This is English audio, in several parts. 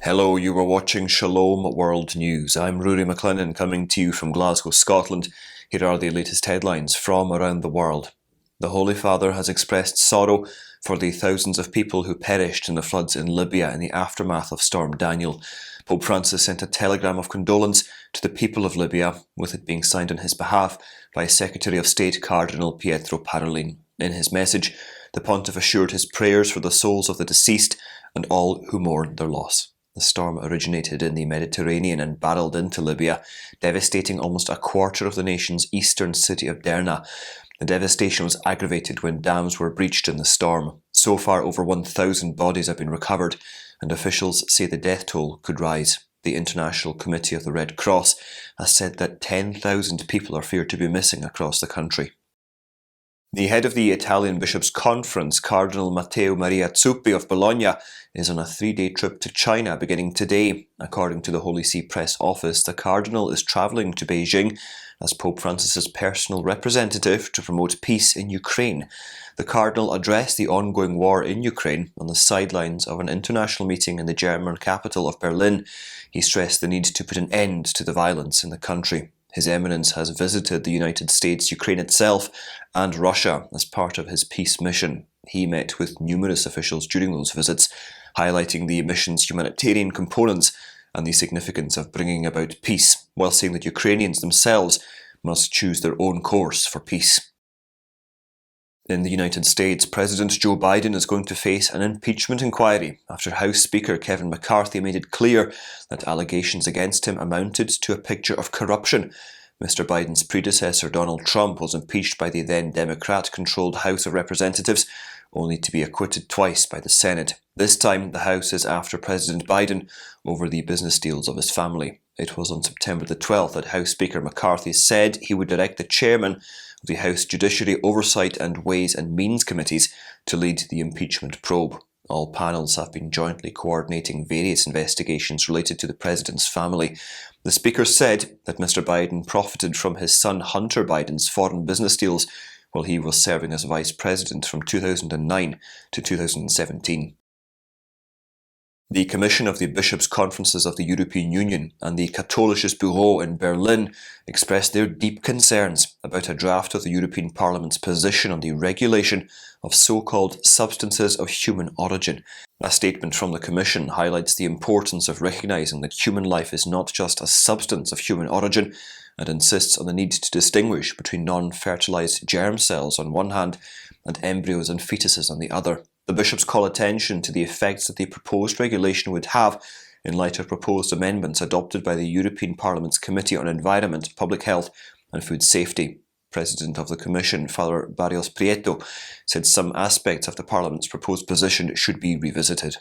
Hello, you were watching Shalom World News. I'm Rory McLennan coming to you from Glasgow, Scotland. Here are the latest headlines from around the world. The Holy Father has expressed sorrow for the thousands of people who perished in the floods in Libya in the aftermath of Storm Daniel. Pope Francis sent a telegram of condolence to the people of Libya, with it being signed on his behalf by Secretary of State Cardinal Pietro Parolin. In his message, the pontiff assured his prayers for the souls of the deceased and all who mourn their loss. The storm originated in the Mediterranean and barreled into Libya, devastating almost a quarter of the nation's eastern city of Derna. The devastation was aggravated when dams were breached in the storm. So far, over 1,000 bodies have been recovered, and officials say the death toll could rise. The International Committee of the Red Cross has said that 10,000 people are feared to be missing across the country. The head of the Italian Bishops' Conference, Cardinal Matteo Zuppi of Bologna, is on a 3-day trip to China beginning today. According to the Holy See Press Office, the Cardinal is travelling to Beijing as Pope Francis's personal representative to promote peace in Ukraine. The Cardinal addressed the ongoing war in Ukraine on the sidelines of an international meeting in the German capital of Berlin. He stressed the need to put an end to the violence in the country. His Eminence has visited the United States, Ukraine itself, and Russia as part of his peace mission. He met with numerous officials during those visits, highlighting the mission's humanitarian components and the significance of bringing about peace, while saying that Ukrainians themselves must choose their own course for peace. In the United States, President Joe Biden is going to face an impeachment inquiry after House Speaker Kevin McCarthy made it clear that allegations against him amounted to a picture of corruption. Mr. Biden's predecessor, Donald Trump, was impeached by the then Democrat-controlled House of Representatives, only to be acquitted twice by the Senate. This time, the House is after President Biden over the business deals of his family. It was on September the 12th that House Speaker McCarthy said he would direct the chairman of the House Judiciary Oversight and Ways and Means Committees to lead the impeachment probe. All panels have been jointly coordinating various investigations related to the president's family. The Speaker said that Mr. Biden profited from his son Hunter Biden's foreign business deals while he was serving as vice president from 2009 to 2017. The Commission of the Bishops' Conferences of the European Union and the Katholisches Büro in Berlin expressed their deep concerns about a draft of the European Parliament's position on the regulation of so-called substances of human origin. A statement from the Commission highlights the importance of recognising that human life is not just a substance of human origin, and insists on the need to distinguish between non-fertilised germ cells on one hand and embryos and fetuses on the other. The bishops call attention to the effects that the proposed regulation would have in light of proposed amendments adopted by the European Parliament's Committee on Environment, Public Health and Food Safety. President of the Commission, Father Barrios Prieto, said some aspects of the Parliament's proposed position should be revisited.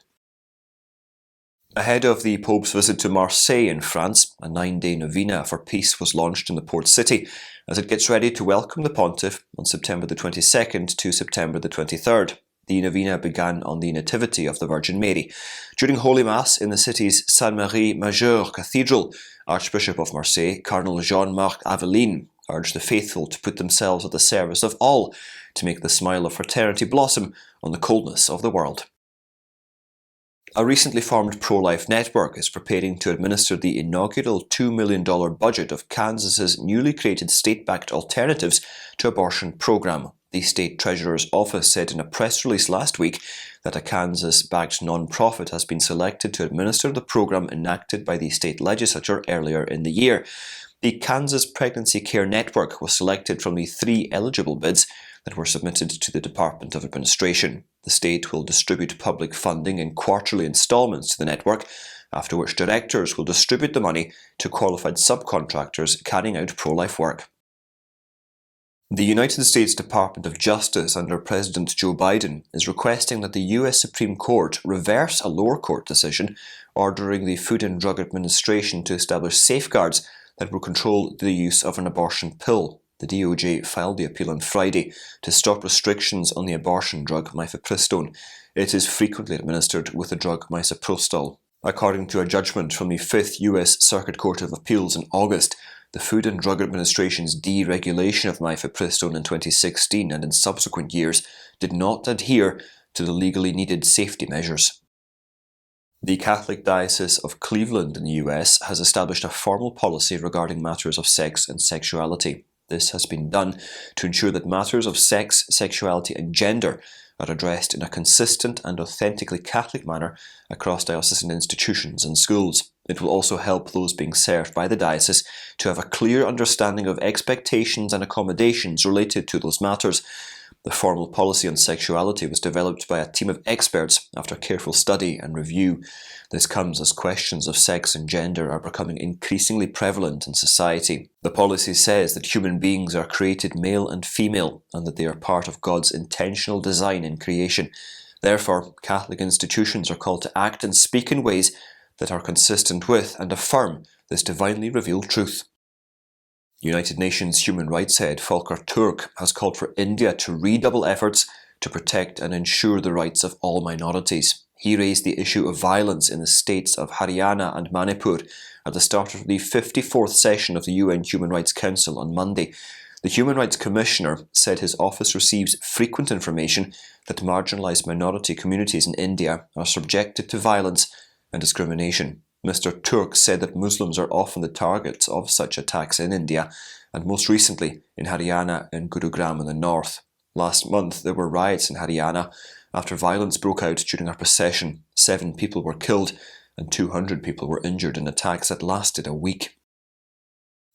Ahead of the Pope's visit to Marseille in France, a 9-day novena for peace was launched in the port city as it gets ready to welcome the pontiff on September the 22nd to September the 23rd. The novena began on the Nativity of the Virgin Mary. During Holy Mass in the city's Sainte-Marie Majeure Cathedral, Archbishop of Marseille, Cardinal Jean-Marc Aveline, urged the faithful to put themselves at the service of all to make the smile of fraternity blossom on the coldness of the world. A recently formed pro-life network is preparing to administer the inaugural $2 million budget of Kansas's newly created state-backed Alternatives to Abortion program. The State Treasurer's Office said in a press release last week that a Kansas-backed non-profit has been selected to administer the program enacted by the state legislature earlier in the year. The Kansas Pregnancy Care Network was selected from the 3 eligible bids that were submitted to the Department of Administration. The state will distribute public funding in quarterly installments to the network, after which directors will distribute the money to qualified subcontractors carrying out pro-life work. The United States Department of Justice under President Joe Biden is requesting that the U.S. Supreme Court reverse a lower court decision ordering the Food and Drug Administration to establish safeguards that will control the use of an abortion pill. The DOJ filed the appeal on Friday to stop restrictions on the abortion drug mifepristone. It is frequently administered with the drug misoprostol. According to a judgment from the 5th U.S. Circuit Court of Appeals in August, the Food and Drug Administration's deregulation of mifepristone in 2016 and in subsequent years did not adhere to the legally needed safety measures. The Catholic Diocese of Cleveland in the US has established a formal policy regarding matters of sex and sexuality. This has been done to ensure that matters of sex, sexuality and gender are addressed in a consistent and authentically Catholic manner across diocesan institutions and schools. It will also help those being served by the diocese to have a clear understanding of expectations and accommodations related to those matters. The formal policy on sexuality was developed by a team of experts after careful study and review. This comes as questions of sex and gender are becoming increasingly prevalent in society. The policy says that human beings are created male and female and that they are part of God's intentional design in creation. Therefore, Catholic institutions are called to act and speak in ways that are consistent with and affirm this divinely revealed truth. United Nations Human Rights Head Volker Turk has called for India to redouble efforts to protect and ensure the rights of all minorities. He raised the issue of violence in the states of Haryana and Manipur at the start of the 54th session of the UN Human Rights Council on Monday. The Human Rights Commissioner said his office receives frequent information that marginalised minority communities in India are subjected to violence and discrimination. Mr. Turk said that Muslims are often the targets of such attacks in India, and most recently in Haryana and Gurugram in the north. Last month there were riots in Haryana after violence broke out during a procession. 7 people were killed and 200 people were injured in attacks that lasted a week.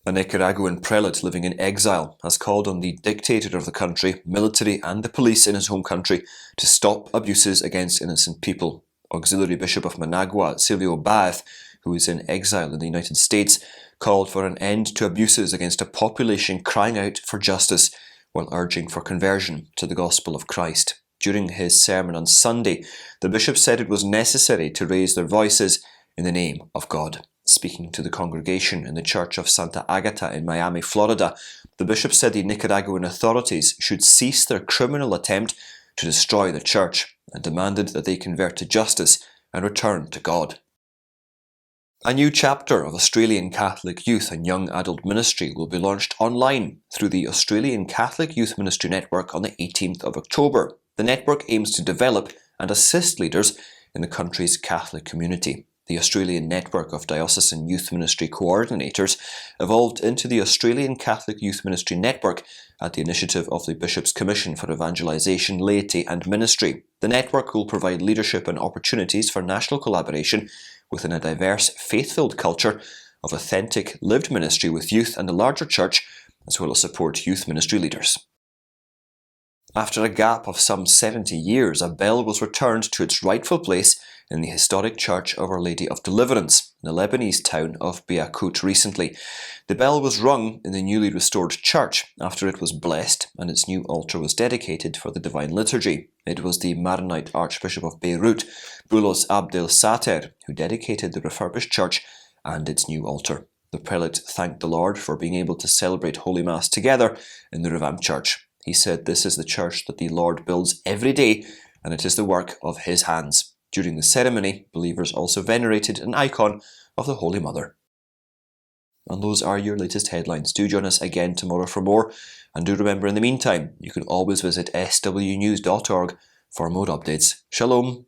A Nicaraguan prelate living in exile has called on the dictator of the country, military and the police in his home country to stop abuses against innocent people. Auxiliary Bishop of Managua, Silvio Baez, who is in exile in the United States, called for an end to abuses against a population crying out for justice while urging for conversion to the gospel of Christ. During his sermon on Sunday, the bishop said it was necessary to raise their voices in the name of God. Speaking to the congregation in the Church of Santa Agata in Miami, Florida, the bishop said the Nicaraguan authorities should cease their criminal attempt to destroy the church and demanded that they convert to justice and return to God. A new chapter of Australian Catholic Youth and Young Adult Ministry will be launched online through the Australian Catholic Youth Ministry Network on the 18th of October. The network aims to develop and assist leaders in the country's Catholic community. The Australian Network of Diocesan Youth Ministry Coordinators evolved into the Australian Catholic Youth Ministry Network at the initiative of the Bishop's Commission for Evangelisation, Laity and Ministry. The network will provide leadership and opportunities for national collaboration within a diverse, faith-filled culture of authentic, lived ministry with youth and the larger church, as well as support youth ministry leaders. After a gap of some 70 years, a bell was returned to its rightful place in the historic Church of Our Lady of Deliverance in the Lebanese town of Beirut recently. The bell was rung in the newly restored church after it was blessed and its new altar was dedicated for the Divine Liturgy. It was the Maronite Archbishop of Beirut, Boulos Abdel Sater, who dedicated the refurbished church and its new altar. The prelate thanked the Lord for being able to celebrate Holy Mass together in the revamped church. He said this is the church that the Lord builds every day and it is the work of his hands. During the ceremony, believers also venerated an icon of the Holy Mother. And those are your latest headlines. Do join us again tomorrow for more. And do remember in the meantime, you can always visit swnews.org for more updates. Shalom.